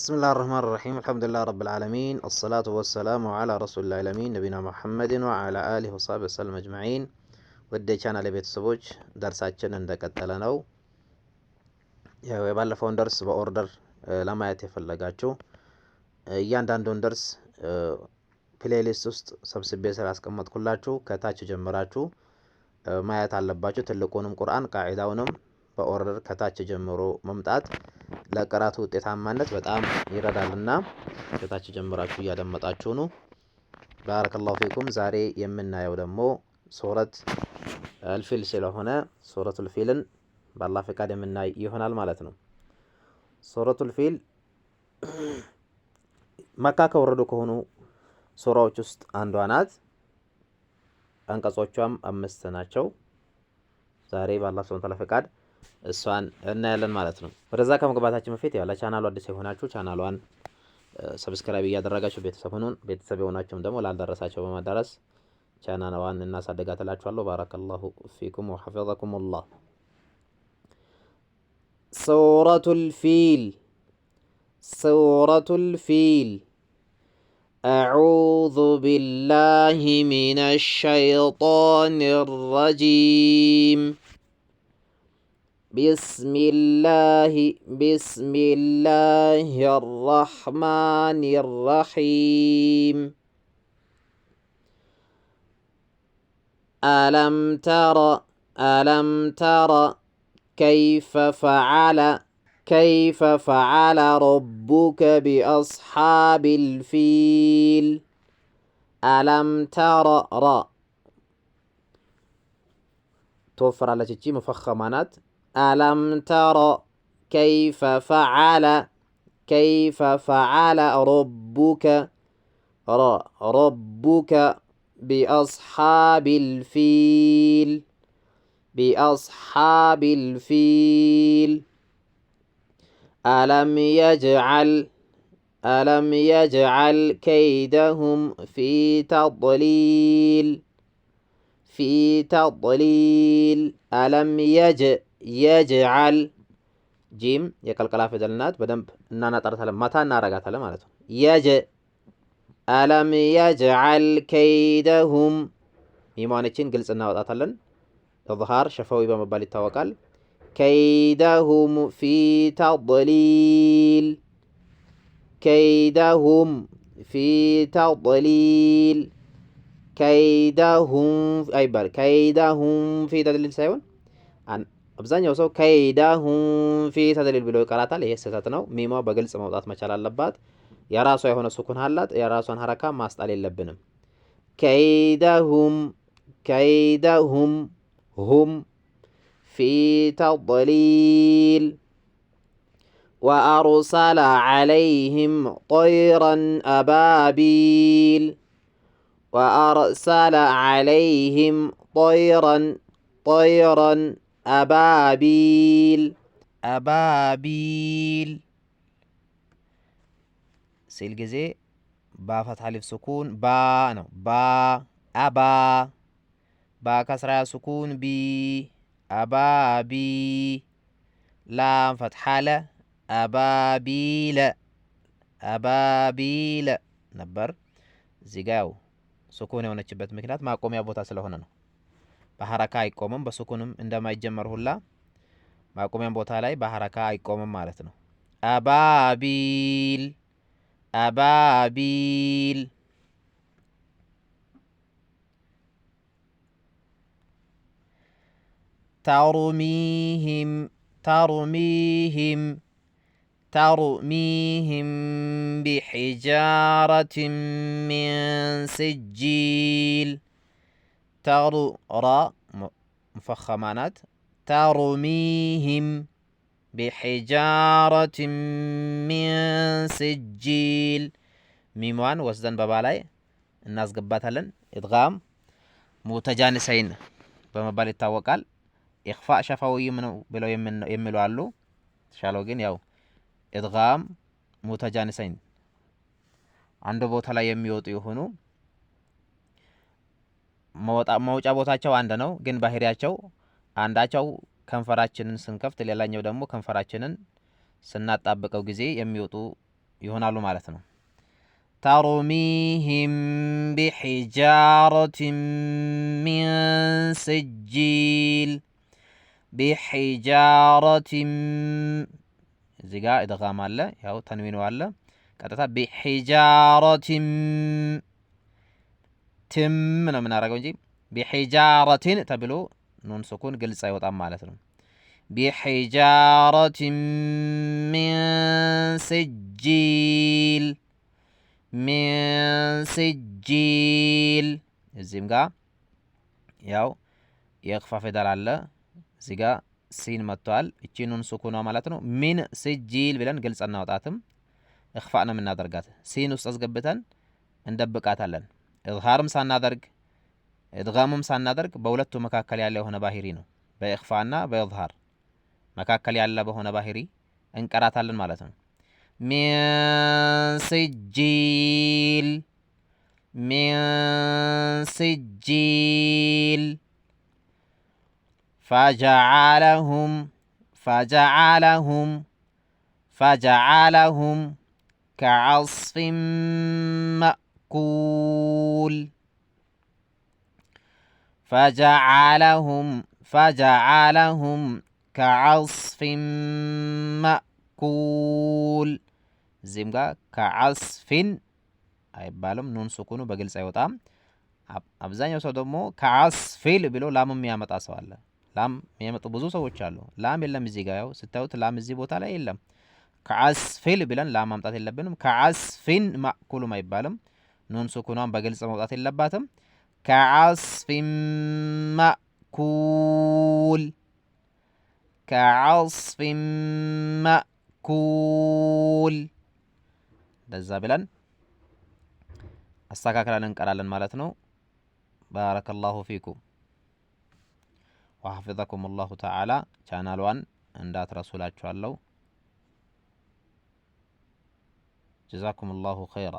بسم الله الرحمن الرحيم الحمد لله رب العالمين الصلاة والسلام على رسول الله الأمين نبينا محمد وعلى آله وصحبه وسلم أجمعين ودي ቻናል ቤተሰቦች ደርሳችን እንደቀጠለ ነው። ያው የባለፈውን ደርስ በኦርደር ለማየት የፈለጋችሁ እያንዳንዱን ደርስ ፕሌሊስት ውስጥ ሰብስቤ ስላስቀመጥኩላችሁ ከታች ጀምራችሁ ማየት አለባችሁ። ትልቁንም ቁርአን ቃዒዳውንም በኦርደር ከታች ጀምሮ መምጣት ለቀራቱ ውጤታማነት በጣም ይረዳልና ከታች ጀምራችሁ እያደመጣችሁ ነው። ባረከላሁ ፊኩም። ዛሬ የምናየው ደግሞ ሱረት አልፊል ስለሆነ ሱረቱል ፊልን በአላህ ፈቃድ የምናይ ይሆናል ማለት ነው። ሱረቱል ፊል መካ ከወረዱ ከሆኑ ሱራዎች ውስጥ አንዷ ናት። አንቀጾቿም 5 ናቸው። ዛሬ በአላህ ሱብሓነሁ ወተዓላ ፈቃድ እሷን እናያለን ማለት ነው። ወደዛ ከመግባታችን በፊት ያው ለቻናሉ አዲስ የሆናችሁ ቻናሏን ሰብስክራይብ እያደረጋችሁ ቤተሰብ ሁኑን። ቤተሰብ የሆናችሁም ደግሞ ላልደረሳቸው በማዳረስ ቻናሏን እናሳድጋላችኋለሁ። ባረከላሁ ፊኩም ወሐፈዘኩሙላህ። ሱረቱል ፊል ሱረቱል ፊል أعوذ بالله من الشيطان الرجيم بسم الله الرحمن الرحيم ألم تر كيف فعل ربك بأصحاب الفيل ألم تر را توفر على تجي مفخمانات ألم تر كيف فعل ربك بأصحاب الفيل ألم يجعل كيدهم في تضليل ألم يجعل جيم የቀልቀላ ፊደልናት በደንብ እናናጠራታለን ማታ እናረጋታለን ማለት ነው። ألم يجعل كيدهم ሚሟነችን ግልጽ እናወጣታለን። ኢዝሃር ሸፈዊ በመባል ይታወቃል። كيدهم في تضليل كيدهم في تضليل في تضليل ሳይሆን አብዛኛው ሰው كيدهم في تضليل ብሎ ይቀራታል። ይሄ ስህተት ነው። ሚሟ በግልጽ መውጣት መቻል አለባት። የራሷ የሆነ ሱኩን አላት። የራሷን ሐረካ ማስጣል የለብንም። كيدهم هم في تضليل وأرسل عليهم طيرا أبابيل أبابيل ሲል ጊዜ ባፈት ሐሊፍ ሱኩን ባ ነው። አባ ከስራ ሱኩን ቢ አባቢ ላም ፈትሐለ አባቢለ ነበር። እዚህ ጋር ያው ሱኩን የሆነችበት ምክንያት ማቆሚያ ቦታ ስለሆነ ነው። በሐረካ አይቆምም። በሱኩንም እንደማይጀመር ሁላ ማቆሚያ ቦታ ላይ በሐረካ አይቆምም ማለት ነው። አባቢል ترميهم بحجارة من سجيل مفخمانات ترميهم بحجارة من سجيل ሚሟን ወስደን በባላይ እናስገባታለን። ኢድጋም ሙተጃኒሰይን በመባል ይታወቃል። ኢኽፋ ሸፋዊ ነው ብለው የሚሉ አሉ። ተሻለው ግን ያው ኢድጋም ሙተጃኒሰይን አንድ ቦታ ላይ የሚወጡ የሆኑ መውጫ ቦታቸው አንድ ነው፣ ግን ባህሪያቸው አንዳቸው ከንፈራችንን ስንከፍት ሌላኛው ደግሞ ከንፈራችንን ስናጣብቀው ጊዜ የሚወጡ ይሆናሉ ማለት ነው። ተርሚሂም ቢሒጃረቲን ሚን ሲጂል ቢሒጃረቲን እዚህ ጋር ኢድጋም አለ፣ ያው ተንዊኑ አለ። ቀጥታ ቢሒጃረቲን ትም ነው የምናደርገው እንጂ ቢሒጃረቲን ተብሎ ኑን ሱኩን ግልጽ አይወጣም ማለት ነው። ቢሒጃረቲን ሚን ሲጂል ሚን ሲጂል እዚህም ጋር ያው የእኽፋ ፊደል አለ። እዚህ ጋር ሲን መጥቷል። እቺ ኑን ሱኩኗ ማለት ነው። ሚን ሲጂል ብለን ግልጽ እናወጣትም፣ እኽፋ ነው የምናደርጋት። ሲን ውስጥ አስገብተን እንደብቃታለን። ኢዝሃርም ሳናደርግ ኢድጋምም ሳናደርግ በሁለቱ መካከል ያለ የሆነ ባህሪ ነው። በኢኽፋና በኢዝሃር መካከል ያለ በሆነ ባህሪ እንቀራታለን ማለት ነው። ሚን ሲጂል ሚን ሲጂል ፈጀዐለሁም ከዐስፊን መእኩል ፈጀዐለሁም ከዐስፊን መእኩል እዚህም ጋር ከዐስፊን አይባልም። ኑን ሱኩኑ በግልጽ አይወጣም። አብዛኛው ሰው ደግሞ ከዐስፊል ብሎ ላም የሚያመጣ ሰው አለ። ላም የሚያመጡ ብዙ ሰዎች አሉ። ላም የለም እዚህ ጋር ያው ስታዩት ላም እዚህ ቦታ ላይ የለም። ከዐስፊል ብለን ላም ማምጣት የለብንም። ከዐስፊን መእኩልም አይባልም። ኑን ሱኩኗን በግልጽ መውጣት የለባትም። ከዐስፊን መእኩል ከዐስፊን መእኩል እንደዛ ብለን አስተካክለን እንቀራለን ማለት ነው። ባረከላሁ ፊኩም ወሐፊዘኩም አላሁ ተዓላ። ቻናሏን እንዳትረሱላችኋለሁ። ጀዛኩም አላሁ ኸይራ።